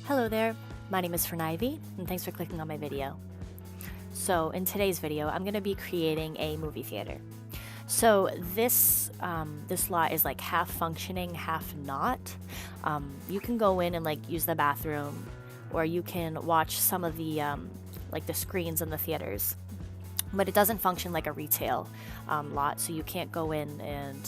Hello there, my name is Phernivy, and thanks for clicking on my video. So in today's video, I'm going to be creating a movie theater. So this lot is like half functioning, half not. You can go in and like use the bathroom, or you can watch some of the like the screens in the theaters. But it doesn't function like a retail lot, so you can't go in and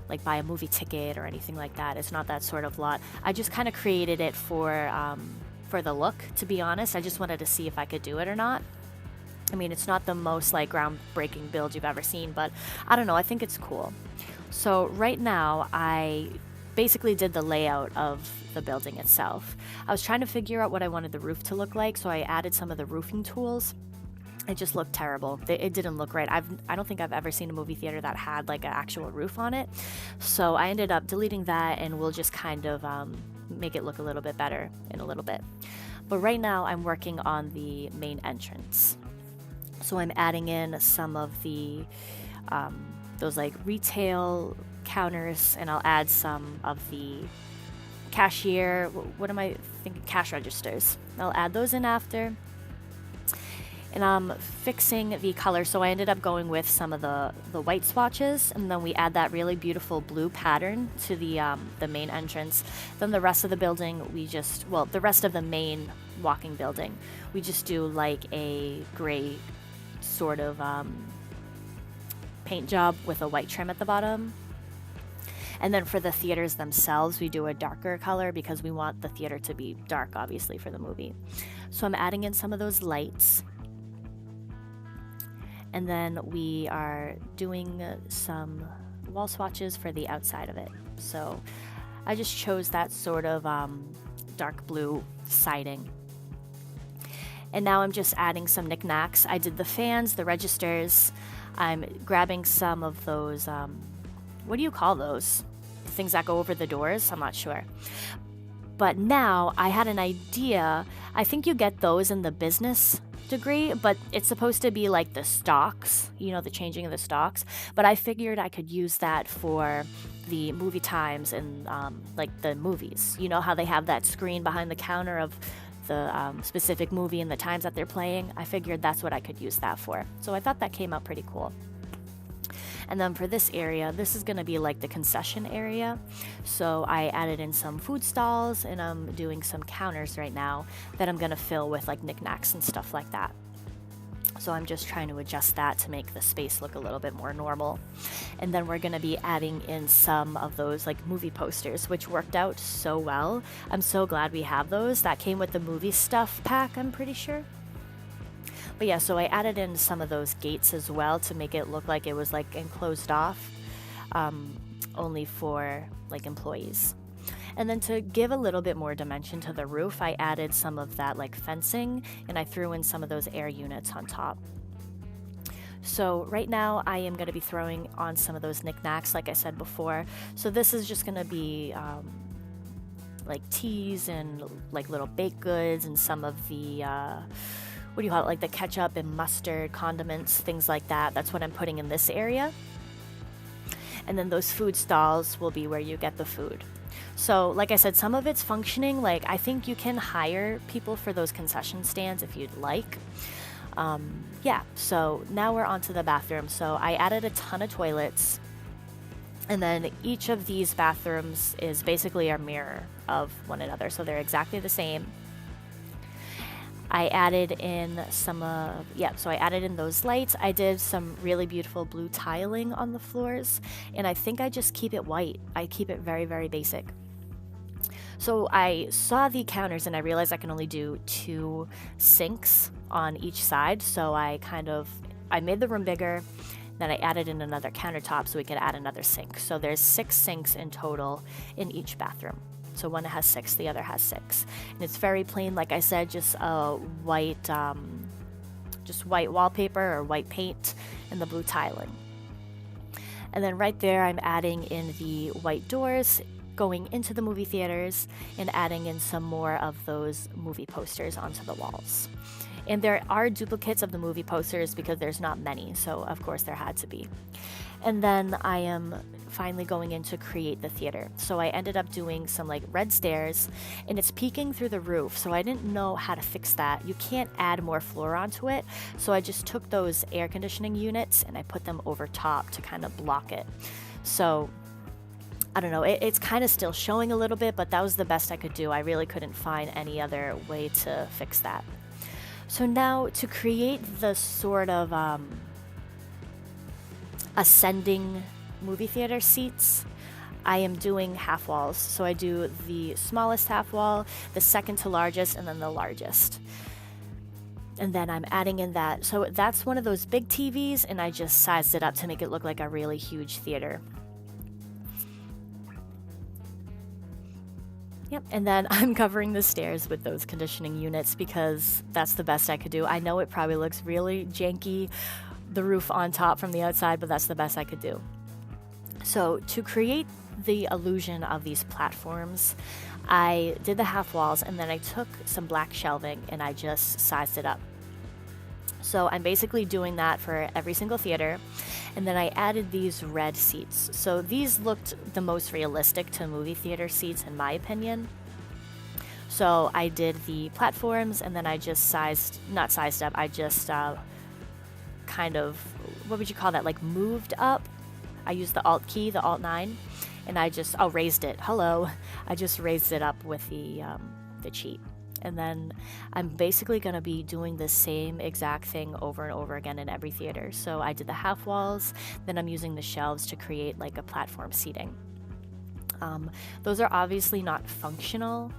like buy a movie ticket or anything like that. It's not that sort of lot. I just kind of created it for the look, to be honest. I just wanted to see if I could do it or not. I mean, it's not the most like groundbreaking build you've ever seen, but I don't know, I think it's cool. So right now I basically did the layout of the building itself. I was trying to figure out what I wanted the roof to look like, so I added some of the roofing tools. It just looked terrible. It didn't look right. I don't think I've ever seen a movie theater that had like an actual roof on it. So I ended up deleting that, and we'll just kind of make it look a little bit better in a little bit. But right now I'm working on the main entrance. So I'm adding in some of the those like retail counters, and I'll add some of the cashier, what am I thinking, cash registers. I'll add those in after. And I'm fixing the color, so I ended up going with some of the white swatches, and then we add that really beautiful blue pattern to the main entrance. Then the rest of the building, the rest of the main walking building, we just do like a gray sort of paint job with a white trim at the bottom. And then for the theaters themselves, we do a darker color because we want the theater to be dark, obviously, for the movie. So I'm adding in some of those lights. And then we are doing some wall swatches for the outside of it. So I just chose that sort of dark blue siding. And now I'm just adding some knickknacks. I did the fans, the registers. I'm grabbing some of those, what do you call those? The things that go over the doors? I'm not sure. But now I had an idea. I think you get those in the business degree, but it's supposed to be like the stocks, you know, the changing of the stocks. But I figured I could use that for the movie times and like the movies. You know how they have that screen behind the counter of the specific movie and the times that they're playing? I figured that's what I could use that for. So I thought that came out pretty cool. And then for this area, this is going to be like the concession area. So I added in some food stalls, and I'm doing some counters right now that I'm going to fill with like knickknacks and stuff like that. So I'm just trying to adjust that to make the space look a little bit more normal. And then we're going to be adding in some of those like movie posters, which worked out so well. I'm so glad we have those. That came with the movie stuff pack, I'm pretty sure. But yeah, so I added in some of those gates as well to make it look like it was like enclosed off, only for like employees. And then to give a little bit more dimension to the roof, I added some of that like fencing, and I threw in some of those air units on top. So right now I am going to be throwing on some of those knickknacks, like I said before. So this is just going to be like teas and like little baked goods, and some of the what do you call it, like the ketchup and mustard, condiments, things like that. That's what I'm putting in this area. And then those food stalls will be where you get the food. So like I said, some of it's functioning. Like I think you can hire people for those concession stands if you'd like. Yeah, so now we're on to the bathroom. So I added a ton of toilets. And then each of these bathrooms is basically a mirror of one another. So they're exactly the same. I added in so I added in those lights. I did some really beautiful blue tiling on the floors, and I think I just keep it white. I keep it very, very basic. So I saw the counters and I realized I can only do 2 sinks on each side. So I made the room bigger, then I added in another countertop so we could add another sink. So there's 6 sinks in total in each bathroom. So one has 6, the other has 6. And it's very plain, like I said, just white wallpaper or white paint and the blue tiling. And then right there, I'm adding in the white doors going into the movie theaters, and adding in some more of those movie posters onto the walls. And there are duplicates of the movie posters because there's not many, so of course there had to be. And then I am finally going in to create the theater. So I ended up doing some like red stairs, and it's peeking through the roof, so I didn't know how to fix that. You can't add more floor onto it, so I just took those air conditioning units and I put them over top to kind of block it. So I don't know, it's kind of still showing a little bit, but that was the best I could do. I really couldn't find any other way to fix that. So now to create the sort of ascending movie theater seats, I am doing half walls. So I do the smallest half wall, the second to largest, and then the largest. And then I'm adding in that. So that's one of those big TVs, and I just sized it up to make it look like a really huge theater. Yep, and then I'm covering the stairs with those conditioning units because that's the best I could do. I know it probably looks really janky, the roof on top from the outside, but that's the best I could do. So to create the illusion of these platforms, I did the half walls, and then I took some black shelving and I just sized it up. So I'm basically doing that for every single theater. And then I added these red seats. So these looked the most realistic to movie theater seats in my opinion. So I did the platforms, and then I just not sized up, I just kind of, what would you call that, like moved up. I used the Alt key, the Alt 9, and I just, raised it. Hello. I just raised it up with the cheat. And then I'm basically going to be doing the same exact thing over and over again in every theater. So I did the half walls, then I'm using the shelves to create like a platform seating. Those are obviously not functional.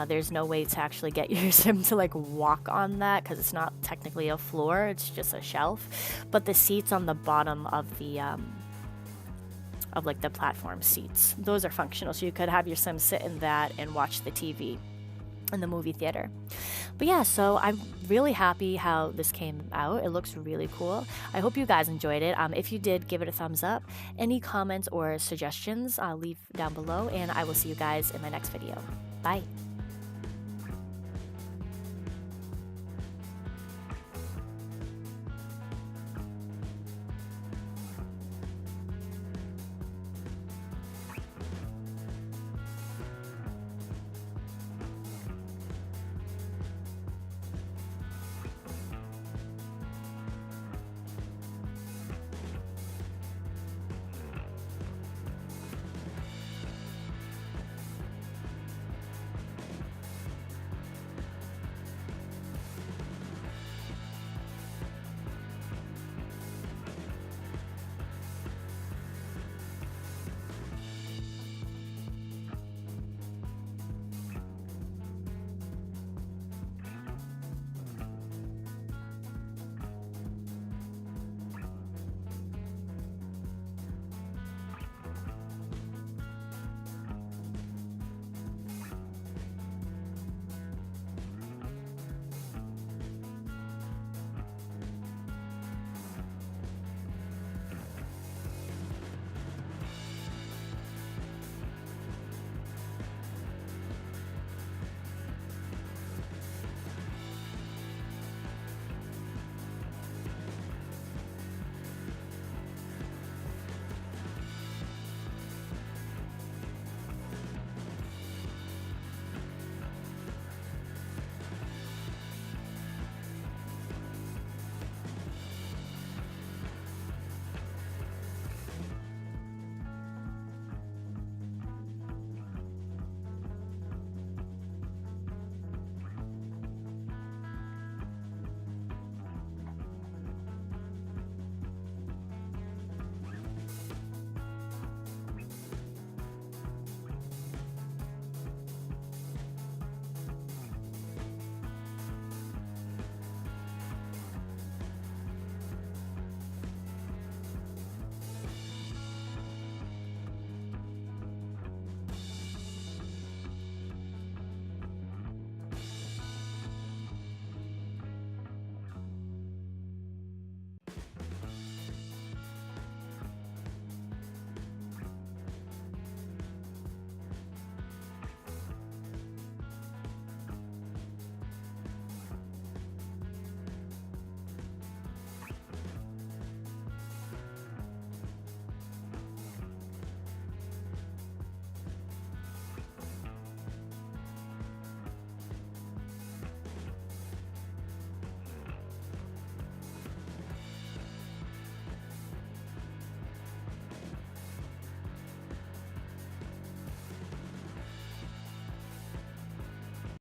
There's no way to actually get your sim to like walk on that because it's not technically a floor, it's just a shelf. But the seats on the bottom of the like the platform seats, those are functional. So you could have your sim sit in that and watch the TV in the movie theater. But yeah, so I'm really happy how this came out. It looks really cool. I hope you guys enjoyed it. If you did, give it a thumbs up. Any comments or suggestions, leave down below, and I will see you guys in my next video. Bye.